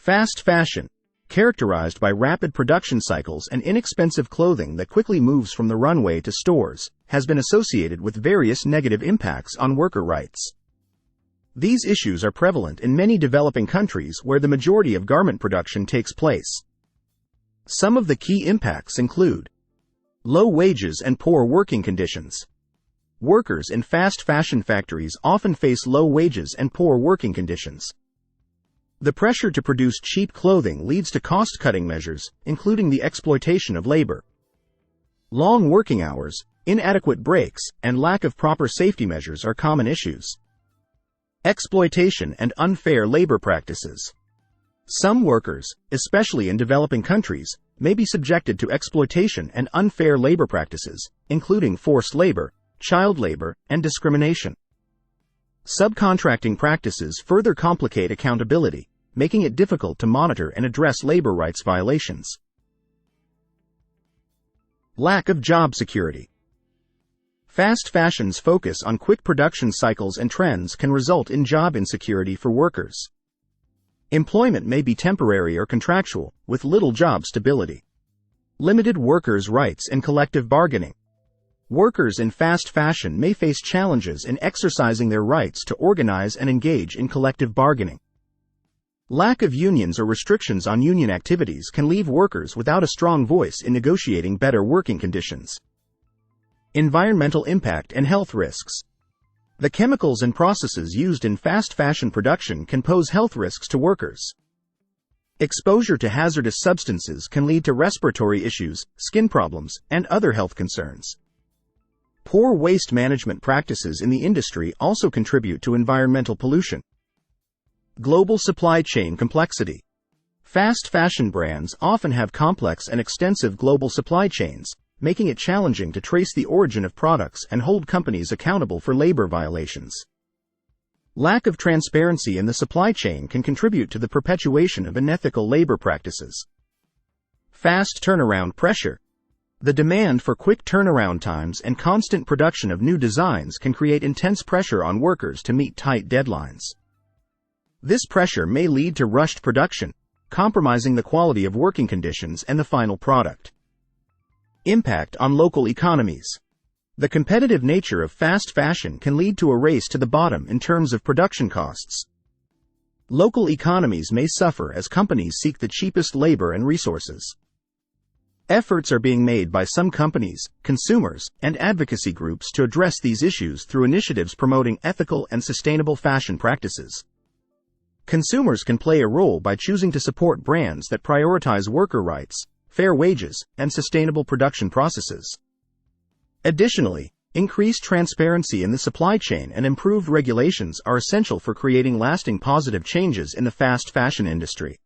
Fast fashion, characterized by rapid production cycles and inexpensive clothing that quickly moves from the runway to stores, has been associated with various negative impacts on worker rights. These issues are prevalent in many developing countries where the majority of garment production takes place. Some of the key impacts include low wages and poor working conditions. Workers in fast fashion factories often face low wages and poor working conditions. The pressure to produce cheap clothing leads to cost-cutting measures, including the exploitation of labor. Long working hours, inadequate breaks, and lack of proper safety measures are common issues. Exploitation and unfair labor practices. Some workers, especially in developing countries, may be subjected to exploitation and unfair labor practices, including forced labor, child labor, and discrimination. Subcontracting practices further complicate accountability, making it difficult to monitor and address labor rights violations. Lack of job security. Fast fashion's focus on quick production cycles and trends can result in job insecurity for workers. Employment may be temporary or contractual, with little job stability. Limited workers' rights and collective bargaining. Workers in fast fashion may face challenges in exercising their rights to organize and engage in collective bargaining. Lack of unions or restrictions on union activities can leave workers without a strong voice in negotiating better working conditions. Environmental impact and health risks. The chemicals and processes used in fast fashion production can pose health risks to workers. Exposure to hazardous substances can lead to respiratory issues, skin problems, and other health concerns. Poor waste management practices in the industry also contribute to environmental pollution. Global supply chain complexity. Fast fashion brands often have complex and extensive global supply chains, making it challenging to trace the origin of products and hold companies accountable for labor violations. Lack of transparency in the supply chain can contribute to the perpetuation of unethical labor practices. Fast turnaround pressure. The demand for quick turnaround times and constant production of new designs can create intense pressure on workers to meet tight deadlines. This pressure may lead to rushed production, compromising the quality of working conditions and the final product. Impact on local economies. The competitive nature of fast fashion can lead to a race to the bottom in terms of production costs. Local economies may suffer as companies seek the cheapest labor and resources. Efforts are being made by some companies, consumers, and advocacy groups to address these issues through initiatives promoting ethical and sustainable fashion practices. Consumers can play a role by choosing to support brands that prioritize worker rights, fair wages, and sustainable production processes. Additionally, increased transparency in the supply chain and improved regulations are essential for creating lasting positive changes in the fast fashion industry.